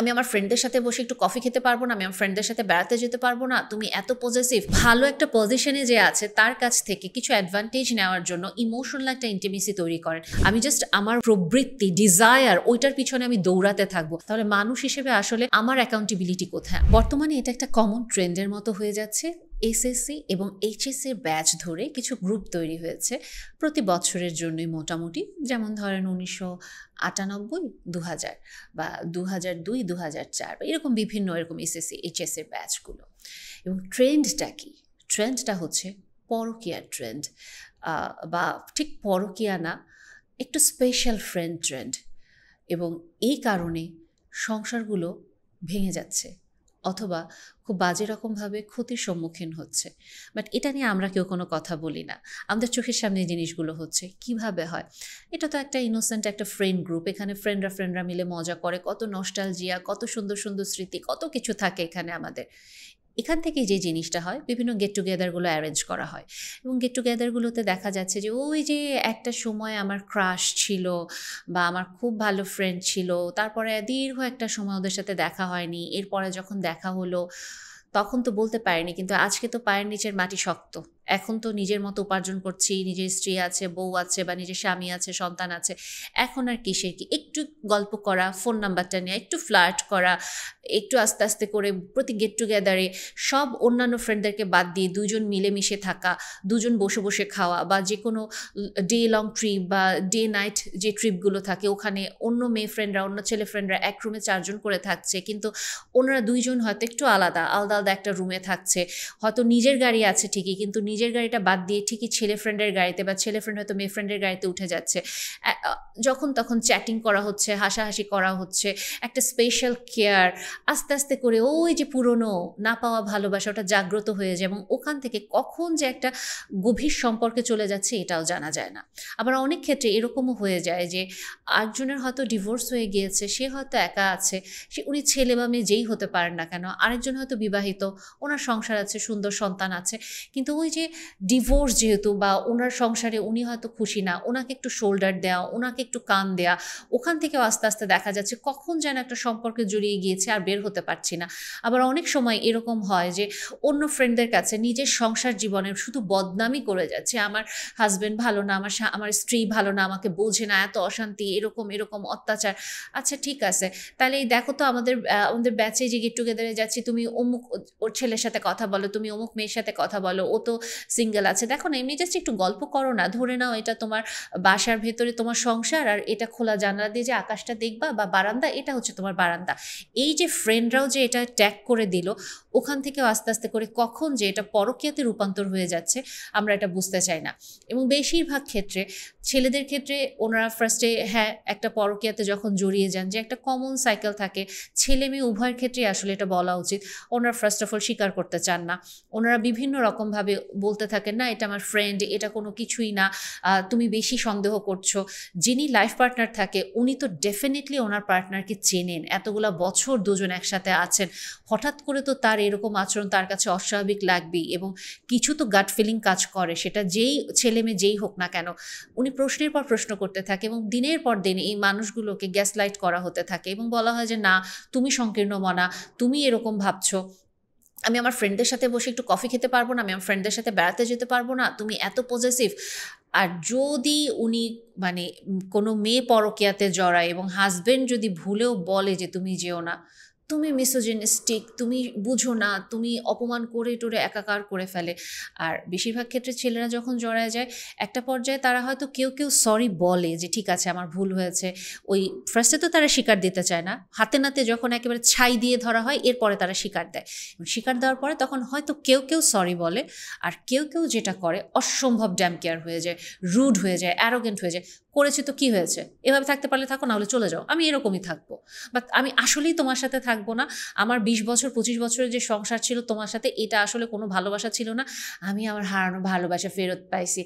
আমি আমার ফ্রেন্ডদের সাথে বসে একটু কফি খেতে পারবো না, আমি আমার ফ্রেন্ডদের সাথে বেড়াতে যেতে পারবো না, তুমি এত পজেসিভ। ভালো একটা পজিশনে যে আছে তার কাছ থেকে কিছু অ্যাডভান্টেজ নেওয়ার জন্য ইমোশনাল একটা ইন্টিমেসি তৈরি করেন। আমি জাস্ট আমার প্রবৃত্তি, ডিজায়ার, ওইটার পিছনে আমি দৌড়াতে থাকবো। তাহলে মানুষ হিসেবে আসলে আমার অ্যাকাউন্টেবিলিটি কোথায়? বর্তমানে এটা একটা কমন ট্রেন্ডের মতো হয়ে যাচ্ছে। এসএসসি এবং এইচএসসি এর ব্যাচ ধরে কিছু গ্রুপ তৈরি হয়েছে প্রতি বছরের জন্যই মোটামুটি, যেমন ধরেন 1998, 2000 বা 2002, 2004 বা এরকম বিভিন্ন এরকম এসএসসি এইচএসসি এর ব্যাচগুলো। এবং ট্রেন্ডটা কি? ট্রেন্ডটা হচ্ছে পরকীয়ার ট্রেন্ড, বা ঠিক পরকীয়া না, একটু স্পেশাল ফ্রেন্ড ট্রেন্ড। এবং এই কারণে সংসারগুলো ভেঙে যাচ্ছে অথবা খুব বাজে রকমভাবে ক্ষতির সম্মুখীন হচ্ছে। বাট এটা নিয়ে আমরা কেউ কোনো কথা বলি না। আমাদের চোখের সামনে জিনিসগুলো হচ্ছে। কিভাবে হয়? এটা তো একটা ইনোসেন্ট একটা ফ্রেন্ড গ্রুপ, এখানে ফ্রেন্ডরা মিলে মজা করে, কত নস্টালজিয়া, কত সুন্দর সুন্দর স্মৃতি, কত কিছু থাকে এখানে আমাদের। এখান থেকে যে জিনিসটা হয়, বিভিন্ন গেট টুগেদারগুলো অ্যারেঞ্জ করা হয় এবং গেট টুগেদারগুলোতে দেখা যাচ্ছে যে ওই যে একটা সময় আমার ক্রাশ ছিল বা আমার খুব ভালো ফ্রেন্ড ছিল, তারপরে দীর্ঘ একটা সময় ওদের সাথে দেখা হয়নি, এরপরে যখন দেখা হলো তখন তো বলতে পারিনি, কিন্তু আজকে তো পায়ের নিচের মাটি শক্ত, এখন তো নিজের মতো উপার্জন করছি, নিজের স্ত্রী আছে, বউ আছে বা নিজের স্বামী আছে, সন্তান আছে, এখন আর কিসের কি? একটু গল্প করা, ফোন নাম্বারটা নেওয়া, একটু ফ্লার্ট করা, একটু আস্তে আস্তে করে প্রতি গেট টুগেদারে সব অন্যান্য ফ্রেন্ডদেরকে বাদ দিয়ে দুজন মিলেমিশে থাকা, দুজন বসে বসে খাওয়া, বা যে কোনো ডে লং ট্রিপ বা ডে নাইট যে ট্রিপগুলো থাকে, ওখানে অন্য মেয়ে ফ্রেন্ডরা, অন্য ছেলে ফ্রেন্ডরা এক রুমে 4 জন করে থাকছে, কিন্তু ওনারা 2 জন হয়তো একটু আলাদা আলাদা একটা রুমে থাকছে। হয়তো নিজের গাড়ি আছে ঠিকই, কিন্তু নিজের গাড়িটা বাদ দিয়ে ঠিকই ছেলে ফ্রেন্ডের গাড়িতে, বা ছেলে ফ্রেন্ড হয়তো মেয়ে ফ্রেন্ডের গাড়িতে উঠে যাচ্ছে, যখন তখন চ্যাটিং করা হচ্ছে, হাসাহাসি করা হচ্ছে, একটা স্পেশাল কেয়ার। আস্তে আস্তে করে ওই যে পুরনো না পাওয়া ভালোবাসা ওটা জাগ্রত হয়ে যায় এবং ওখান থেকে কখন যে একটা গভীর সম্পর্কে চলে যাচ্ছে এটাও জানা যায় না। আবার অনেক ক্ষেত্রে এরকমও হয়ে যায় যে একজনের হয়তো ডিভোর্স হয়ে গিয়েছে, সে হয়তো একা আছে, উনি ছেলে বা মেয়ে যেই হতে পারেন না কেন, আরেকজন হয়তো বিবাহিত, ওনার সংসার আছে, সুন্দর সন্তান আছে, কিন্তু ওই যে ডিভোর্স যেহেতু, বা ওনার সংসারে উনি হয়তো খুশি না, ওনাকে একটু শোল্ডার দেওয়া, ওনাকে একটু কান দেয়া, ওখান থেকেও আস্তে আস্তে দেখা যাচ্ছে কখন যেন একটা সম্পর্কে জড়িয়ে গিয়েছে আর বের হতে পারছি না। আবার অনেক সময় এরকম হয় যে অন্য ফ্রেন্ডদের কাছে নিজের সংসার জীবনের শুধু বদনামই করে যাচ্ছে, আমার হাজব্যান্ড ভালো না, আমার স্ত্রী ভালো না, আমাকে বোঝে না, এত অশান্তি, এরকম এরকম অত্যাচার। আচ্ছা ঠিক আছে, তাহলে এই দেখো তো আমাদের ব্যাচে যে গেট টুগেদারে যাচ্ছি, তুমি অমুক ওর ছেলের সাথে কথা বলো, তুমি অমুক মেয়ের সাথে কথা বলো, ও তো সিঙ্গেল আছে, দেখো না, এমনি জাস্ট একটু গল্প করো না, ধরে নাও এটা তোমার বাসার ভেতরে তোমার সংসার, আর এটা খোলা জানালা দিয়ে যে আকাশটা দেখবা বা বারান্দা, এটা হচ্ছে তোমার বারান্দা। এই যে ফ্রেন্ডরাও যে এটা ট্যাগ করে দিল, ওখান থেকেও আস্তে আস্তে করে কখন যে এটা পরকীয়াতে রূপান্তর হয়ে যাচ্ছে আমরা এটা বুঝতে চাই না। এবং বেশিরভাগ ক্ষেত্রে ছেলেদের ক্ষেত্রে ওনারা ফার্স্টে একটা পরকীয়াতে যখন জড়িয়ে যান, যে একটা কমন সাইকেল থাকে, ছেলে মেয়ে উভয়ের ক্ষেত্রেই আসলে এটা বলা উচিত, ওনারা ফার্স্ট অফ অল স্বীকার করতে চান না। ওনারা বিভিন্ন রকমভাবে বলতে থাকেন, না এটা আমার ফ্রেন্ড, এটা কোনো কিছুই না, তুমি বেশি সন্দেহ করছো। যিনি লাইফ পার্টনার থাকে উনি তো ডেফিনেটলি ওনার পার্টনারকে চেনেন, এতগুলা বছর দুজন একসাথে আছেন, হঠাৎ করে তো তার এরকম আচরণ তার কাছে অস্বাভাবিক লাগবেই, এবং কিছু তো গাট ফিলিং কাজ করে, সেটা যেই ছেলে মেয়ে যেই হোক না কেন। উনি প্রশ্নের পর প্রশ্ন করতে থাকে এবং দিনের পর দিন এই মানুষগুলোকে গ্যাসলাইট করা হতে থাকে এবং বলা হয় যে না, তুমি সংকীর্ণ মনা, তুমি এরকম ভাবছো, আমি আমার ফ্রেন্ডদের সাথে বসে একটু কফি খেতে পারবো না, আমি আমার ফ্রেন্ডদের সাথে বেড়াতে যেতে পারবো না, তুমি এত পজেসিভ। আর যদি উনি মানে কোনো মেয়ে পরকীয়াতে জড়ায় এবং হাজবেন্ড যদি ভুলেও বলে যে তুমি যেও না, তুমি মিসোজিনিস্টিক, তুমি বুঝো না, তুমি অপমান করে টোরে একাকার করে ফেলে। আর বেশিরভাগ ক্ষেত্রে ছেলেরা যখন জড়ায় যায়, একটা পর্যায়ে তারা হয়তো কেউ কেউ সরি বলে যে ঠিক আছে আমার ভুল হয়েছে, ওই ফার্স্টে তো তারা স্বীকার দিতে চায় না, হাতে নাতে যখন একেবারে ছাই দিয়ে ধরা হয় এরপরে তারা স্বীকার দেয়। স্বীকার দেওয়ার পরে তখন হয়তো কেউ কেউ সরি বলে, আর কেউ কেউ যেটা করে অসম্ভব ড্যাম কেয়ার হয়ে যায়, রুড হয়ে যায়, অ্যারোগেন্ট হয়ে যায়, করেছি তো কি হয়েছে, এভাবে থাকতে পারলে থাকো, না হলে চলে যাও, আমি এরকমই থাকবো, বাট আমি আসলেই তোমার সাথে থাকবো না, আমার 20 বছর 25 বছরের যে সংসার ছিল তোমার সাথে, এটা আসলে কোনো ভালোবাসা ছিল না, আমি আমার হারানো ভালোবাসা ফেরত পাইছি,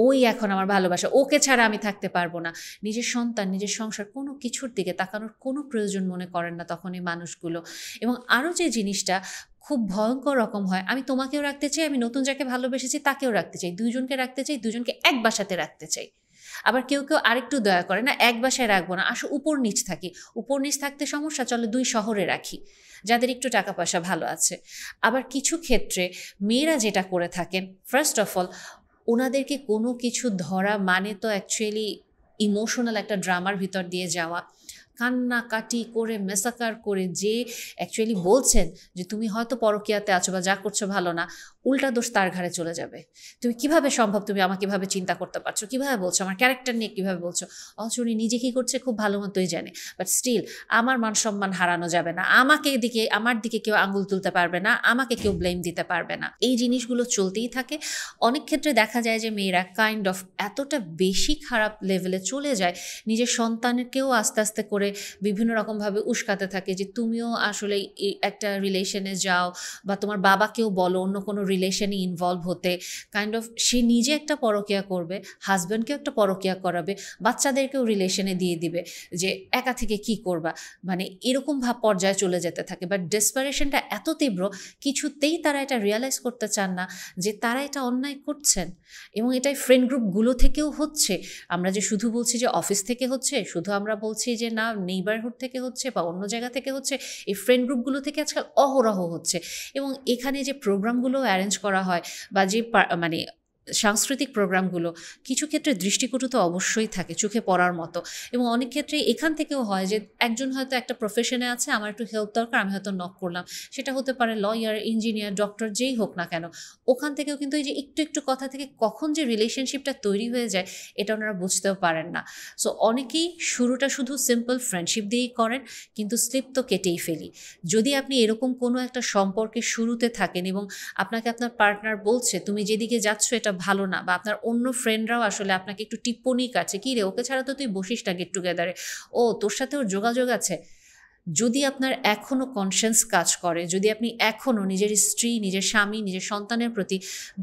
ওই এখন আমার ভালোবাসা, ওকে ছাড়া আমি থাকতে পারবো না। নিজের সন্তান, নিজের সংসার, কোনো কিছুর দিকে তাকানোর কোনো প্রয়োজন মনে করেন না তখন এই মানুষগুলো। এবং আরও যে জিনিসটা খুব ভয়ঙ্কর রকম হয়, আমি তোমাকেও রাখতে চাই, আমি নতুন যাকে ভালোবেসেছি তাকেও রাখতে চাই, দুজনকে রাখতে চাই, দুজনকে এক বাসাতে রাখতে চাই। আবার কেউ কেউ আরেকটু দয়া করে, না এক বাসায় রাখবো না, আসো উপর নিচ থাকি, উপর নিচ থাকতে সমস্যা, চলো 2 শহরে রাখি, যাদের একটু টাকা পয়সা ভালো আছে। আবার কিছু ক্ষেত্রে মেয়েরা যেটা করে থাকেন, ফার্স্ট অফ অল ওনাদেরকে কোনো কিছু ধরা মানে তো অ্যাকচুয়ালি ইমোশনাল একটা ড্রামার ভিতর দিয়ে যাওয়া, কান্নাকাটি করে মেসাকার করে, যে অ্যাকচুয়ালি বলছেন যে তুমি হয়তো পরকীয়াতে আছো বা যা করছো ভালো না, উল্টা দোষ তার ঘাড়ে চলে যাবে। তুমি কিভাবে সম্ভব, তুমি আমাকে এভাবে চিন্তা করতে পারছো, কিভাবে বলছো, আমার ক্যারেক্টার নিয়ে কিভাবে বলছো, অথচ উনি নিজে কী করছে খুব ভালো মতোই জানে। বাট স্টিল আমার মান সম্মান হারানো যাবে না, আমার দিকে কেউ আঙুল তুলতে পারবে না, আমাকে কেউ ব্লেম দিতে পারবে না, এই জিনিসগুলো চলতেই থাকে। অনেক ক্ষেত্রে দেখা যায় যে মেয়েরা কাইন্ড অফ এতটা বেশি খারাপ লেভেলে চলে যায়, নিজের সন্তানকেও আস্তে আস্তে করে বিভিন্ন রকমভাবে উস্কাতে থাকে যে তুমিও আসলে একটা রিলেশনে যাও, বা তোমার বাবাকেও বলো অন্য কোনো রিলেশনে ইনভলভ হতে। কাইন্ড অফ সে নিজে একটা পরকীয়া করবে, হাজব্যান্ডকেও একটা পরকীয়া করাবে, বাচ্চাদেরকেও রিলেশনে দিয়ে দিবে যে একা থেকে কি করবা, মানে এরকম ভাব পর্যায়ে চলে যেতে থাকে। বাট ডেসপারেশনটা এত তীব্র, কিছুতেই তারা এটা রিয়ালাইজ করতে চান না যে তারা এটা অন্যায় করছেন। এবং এটাই ফ্রেন্ড গ্রুপগুলো থেকেও হচ্ছে। আমরা যে শুধু বলছি যে অফিস থেকে হচ্ছে, শুধু আমরা বলছি যে না নেইবারহুড থেকে হচ্ছে বা অন্য জায়গা থেকে হচ্ছে, এই ফ্রেন্ড গ্রুপগুলো থেকে আজকাল অহরহ হচ্ছে। এবং এখানে যে প্রোগ্রামগুলো অ্যারেঞ্জ করা হয় বা যে মানে সাংস্কৃতিক প্রোগ্রামগুলো, কিছু ক্ষেত্রে দৃষ্টিকটু তো অবশ্যই থাকে, চোখে পড়ার মতো। এবং অনেক ক্ষেত্রে এখান থেকেও হয় যে একজন হয়তো একটা প্রফেশনে আছে, আমার একটু হেল্প দরকার, আমি হয়তো নক করলাম, সেটা হতে পারে লয়ার, ইঞ্জিনিয়ার, ডক্টর, যেই হোক না কেন। ওখান থেকেও কিন্তু এই যে একটু একটু কথা থেকে কখন যে রিলেশনশিপটা তৈরি হয়ে যায়, এটা ওনারা বুঝতেও পারেন না। সো অনেকেই শুরুটা শুধু সিম্পল ফ্রেন্ডশিপ দিয়েই করেন, কিন্তু স্লিপ তো কেটেই ফেলি। যদি আপনি এরকম কোনো একটা সম্পর্কে শুরুতে থাকেন এবং আপনাকে আপনার পার্টনার বলছে তুমি যেদিকে যাচ্ছ এটা ভালো না, বা আপনার অন্য ফ্রেন্ডরাও আসলে আপনাকে একটু টিপ্পনি কাছে, কি রে ওকে ছাড়া তো তুই বসিস না গেট টুগেদারে, ও তোর সাথে ওর যোগাযোগ আছে, যদি আপনার এখনও কনসিয়েন্স কাজ করে, যদি আপনি এখনও নিজের স্ত্রী, নিজের স্বামী, নিজের সন্তানের প্রতি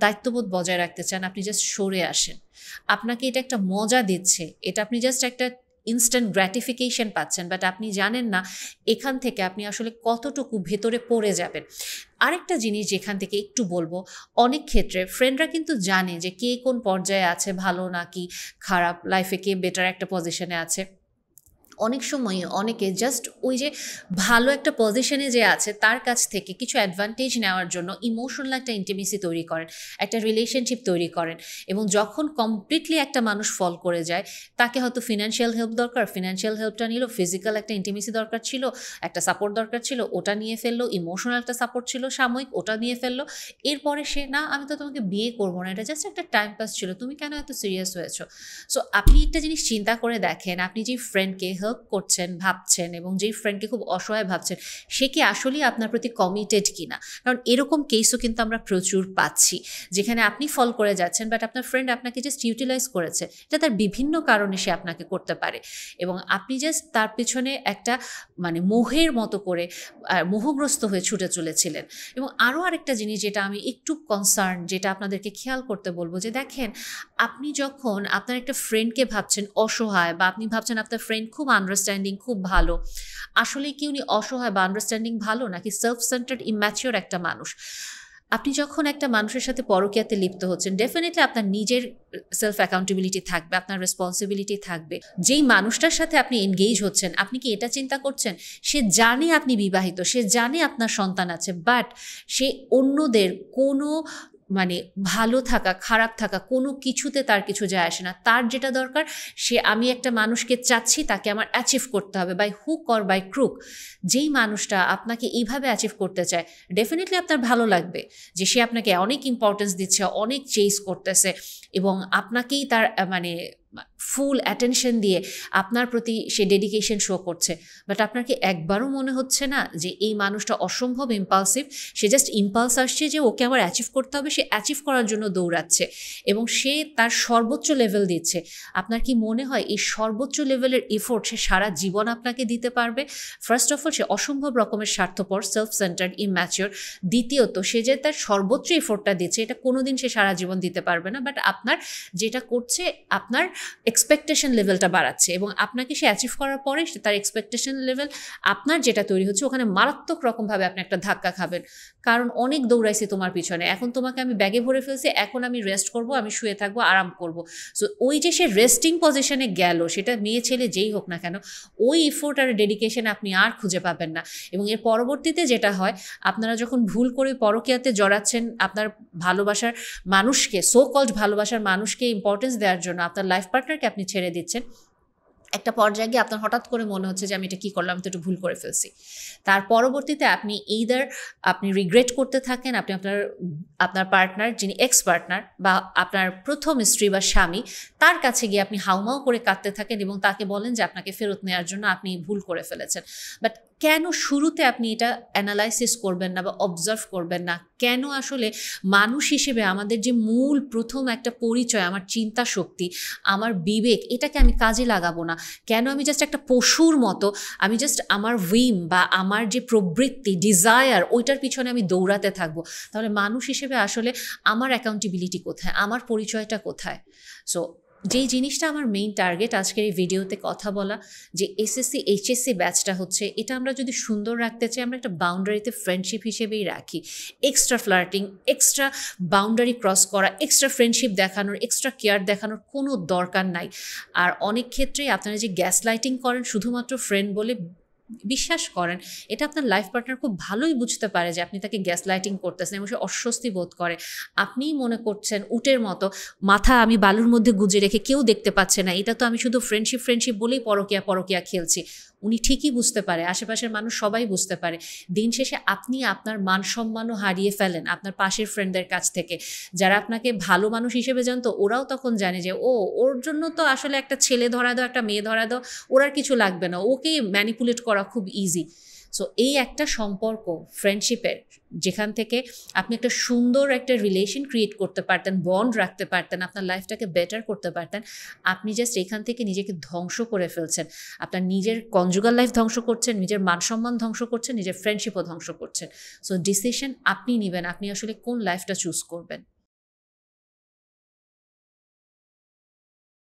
দায়িত্ববোধ বজায় রাখতে চান, আপনি জাস্ট সরে আসেন। আপনাকে এটা একটা মজা দিচ্ছে, এটা আপনি জাস্ট একটা ইনস্ট্যান্ট গ্র্যাটিফিকেশন পাচ্ছেন, বাট আপনি জানেন না এখান থেকে আপনি আসলে কতটুকু ভেতরে পড়ে যাবেন। আরেকটা জিনিস যেখান থেকে একটু বলবো, অনেক ক্ষেত্রে ফ্রেন্ডরা কিন্তু জানে যে কে কোন পর্যায়ে আছে, ভালো নাকি খারাপ, লাইফে কে বেটার একটা পজিশনে আছে। অনেক সময় অনেকে জাস্ট ওই যে ভালো একটা পজিশনে যে আছে তার কাছ থেকে কিছু অ্যাডভান্টেজ নেওয়ার জন্য ইমোশনাল একটা ইন্টিমেসি তৈরি করেন, একটা রিলেশনশিপ তৈরি করেন। এবং যখন কমপ্লিটলি একটা মানুষ ফল করে যায়, তাকে হয়তো ফিনান্সিয়াল হেল্প দরকার, ফিনান্সিয়াল হেল্পটা নিল, ফিজিক্যাল একটা ইন্টিমেসি দরকার ছিল, একটা সাপোর্ট দরকার ছিল, ওটা নিয়ে ফেললো, ইমোশনাল একটা সাপোর্ট ছিল সাময়িক, ওটা নিয়ে ফেললো। এরপরে সে না আমি তো তোমাকে বিয়ে করবো না, এটা জাস্ট একটা টাইম পাস ছিল, তুমি কেন এত সিরিয়াস হয়েছো। সো আপনি একটা জিনিস চিন্তা করে দেখেন, আপনি যে ফ্রেন্ডকে হেল্প করছেন ভাবছেন এবং যেই ফ্রেন্ডকে খুব অসহায় ভাবছেন, সে কি আসলেই আপনার প্রতি কমিটেড কিনা। কারণ এরকম কেসও কিন্তু আমরা প্রচুর পাচ্ছি, যেখানে আপনি ফল করে যাচ্ছেন বাট আপনার ফ্রেন্ড আপনাকে জাস্ট ইউটিলাইজ করেছে। এটা তার বিভিন্ন কারণে সে আপনাকে করতে পারে, এবং আপনি জাস্ট তার পেছনে একটা মানে মোহের মতো করে মোহগ্রস্ত হয়ে ছুটে চলেছিলেন। এবং আরও আরেকটা জিনিস যেটা আমি একটু কনসার্ন, যেটা আপনাদেরকে খেয়াল করতে বলবো, যে দেখেন আপনি যখন আপনার একটা ফ্রেন্ডকে ভাবছেন অসহায়, বা আপনি ভাবছেন আপনার ফ্রেন্ড খুব আন্ডারস্ট্যান্ডিং, খুব ভালো, আসলে কি উনি অসহায় বা আন্ডারস্ট্যান্ডিং ভালো, নাকি সেলফ সেন্টার্ড ইম্যাচিওর একটা মানুষ? আপনি যখন একটা মানুষের সাথে পরকীয়াতে লিপ্ত হচ্ছেন, ডেফিনেটলি আপনার নিজের সেলফ অ্যাকাউন্টেবিলিটি থাকবে, আপনার রেসপন্সিবিলিটি থাকবে। যেই মানুষটার সাথে আপনি এনগেজ হচ্ছেন, আপনি কি এটা চিন্তা করছেন সে জানে আপনি বিবাহিত, সে জানে আপনার সন্তান আছে, বাট সে অন্যদের কোনো মানে ভালো থাকা খারাপ থাকা কোনো কিছুতে তার কিছু যায় আসে না। তার যেটা দরকার, সে আমি একটা মানুষকে চাচ্ছি, তাকে আমার অ্যাচিভ করতে হবে by hook or by crook. যেই মানুষটা আপনাকে এইভাবে অ্যাচিভ করতে চায়, ডেফিনেটলি আপনার ভালো লাগবে যে সে আপনাকে অনেক ইম্পর্টেন্স দিচ্ছে, অনেক চেস করতেছে, এবং আপনাকেই তার মানে ফুল অ্যাটেনশন দিয়ে আপনার প্রতি সে ডেডিকেশন শো করছে। বাট আপনার কি একবারও মনে হচ্ছে না যে এই মানুষটা অসম্ভব ইম্পালসিভ, সে জাস্ট ইম্পালস আসছে যে ওকে আবার অ্যাচিভ করতে হবে, সে অ্যাচিভ করার জন্য দৌড়াচ্ছে এবং সে তার সর্বোচ্চ লেভেল দিচ্ছে। আপনার কি মনে হয় এই সর্বোচ্চ লেভেলের এফোর্ট সে সারা জীবন আপনাকে দিতে পারবে? ফার্স্ট অফ অল সে অসম্ভব রকমের স্বার্থপর, সেলফ সেন্টার্ড, ইম্যাচিওর। দ্বিতীয়ত সে যে তার সর্বোচ্চ এফোর্টটা দিচ্ছে, এটা কোনোদিন সে সারা জীবন দিতে পারবে না। বাট আপনার যেটা করছে, আপনার এক্সপেকটেশন লেভেলটা বাড়াচ্ছে এবং আপনাকে সে অ্যাচিভ করার পরে তার এক্সপেকটেশন লেভেল আপনার যেটা তৈরি হচ্ছে ওখানে মারাত্মক রকমভাবে আপনি একটা ধাক্কা খাবেন, কারণ অনেক দৌড়াইছি তোমার পিছনে, এখন তোমাকে আমি ব্যাগে ভরে ফেলছি, এখন আমি রেস্ট করব, আমি শুয়ে থাকবো, আরাম করব। সো ওই যে সে রেস্টিং পজিশনে গেল, সেটা মেয়ে ছেলে যেই হোক না কেন, ওই এফোর্ট আর ডেডিকেশন আপনি আর খুঁজে পাবেন না। এবং এর পরবর্তীতে যেটা হয়, আপনারা যখন ভুল করে পরকীয়াতে জড়াচ্ছেন, আপনার ভালোবাসার মানুষকে, সো কল্ড ভালোবাসার মানুষকে ইম্পর্টেন্স দেওয়ার জন্য আপনার লাইফ পার্টনারকে আপনি ছেড়ে দিচ্ছেন, একটা পর্যায়ে গিয়ে আপনার হঠাৎ করে মনে হচ্ছে যে আমি এটা কী করলাম, আমি তো একটু ভুল করে ফেলছি। তার পরবর্তীতে আপনি এইদার আপনি রিগ্রেট করতে থাকেন, আপনি আপনার পার্টনার যিনি এক্স পার্টনার বা আপনার প্রথম স্ত্রী বা স্বামী, তার কাছে গিয়ে আপনি হাউমাউ করে কাঁদতে থাকেন এবং তাকে বলেন যে আপনাকে ফেরত নেওয়ার জন্য আপনি ভুল করে ফেলেছেন। বাট কেন শুরুতে আপনি এটা অ্যানালাইসিস করবেন না বা অবজার্ভ করবেন না? কেন আসলে মানুষ হিসেবে আমাদের যে মূল প্রথম একটা পরিচয়, আমার চিন্তা শক্তি, আমার বিবেক, এটাকে আমি কাজে লাগাবো না? কেন আমি জাস্ট একটা পশুর মতো, আমি জাস্ট আমার উইম বা আমার যে প্রবৃত্তি, ডিজায়ার, ওইটার পিছনে আমি দৌড়াতে থাকবো? তাহলে মানুষ হিসেবে আসলে আমার অ্যাকাউন্টেবিলিটি কোথায়, আমার পরিচয়টা কোথায়? সো যেই জিনিসটা আমার মেইন টার্গেট আজকের এই ভিডিওতে কথা বলা, যে এসএসসি এইচএসসি ব্যাচটা হচ্ছে, এটা আমরা যদি সুন্দর রাখতে চাই, আমরা একটা বাউন্ডারিতে ফ্রেন্ডশিপ হিসেবেই রাখি। Extra flirting, extra boundary cross করা, এক্সট্রা ফ্রেন্ডশিপ দেখানোর, এক্সট্রা কেয়ার দেখানোর কোনো দরকার নাই। আর অনেক ক্ষেত্রেই আপনারা যে গ্যাস লাইটিং করেন শুধুমাত্র ফ্রেন্ড বলে, বিশ্বাস করেন এটা আপনার লাইফ পার্টনার খুব ভালোই বুঝতে পারে যে আপনি তাকে গ্যাস লাইটিং করতেছেন এবং সে অস্বস্তি বোধ করে। আপনিই মনে করছেন উটের মতো মাথা আমি বালুর মধ্যে গুজে রেখে কেউ দেখতে পাচ্ছে না, এটা তো আমি শুধু ফ্রেন্ডশিপ ফ্রেন্ডশিপ বলেই পরকীয়া খেলছি। উনি ঠিকই বুঝতে পারে, আশেপাশের মানুষ সবাই বুঝতে পারে। দিন শেষে আপনি আপনার মান সম্মানও হারিয়ে ফেলেন আপনার পাশের ফ্রেন্ডদের কাছ থেকে, যারা আপনাকে ভালো মানুষ হিসেবে জানতো, ওরাও তখন জানে যে ওর জন্য তো আসলে একটা ছেলে ধরা দাও, একটা মেয়ে ধরা দাও, ওর আর কিছু লাগবে না, ওকে ম্যানিপুলেট করা খুব ইজি। সো এই একটা সম্পর্ক ফ্রেন্ডশিপের, যেখান থেকে আপনি একটা সুন্দর একটা রিলেশন ক্রিয়েট করতে পারতেন, বন্ড রাখতে পারতেন, আপনার লাইফটাকে বেটার করতে পারতেন, আপনি জাস্ট এখান থেকে নিজেকে ধ্বংস করে ফেলছেন। আপনার নিজের কনজুগাল লাইফ ধ্বংস করছেন, নিজের মান সম্মান ধ্বংস করছেন, নিজের ফ্রেন্ডশিপও ধ্বংস করছেন। সো ডিসিশন আপনি নেবেন, আপনি আসলে কোন লাইফটা চুজ করবেন।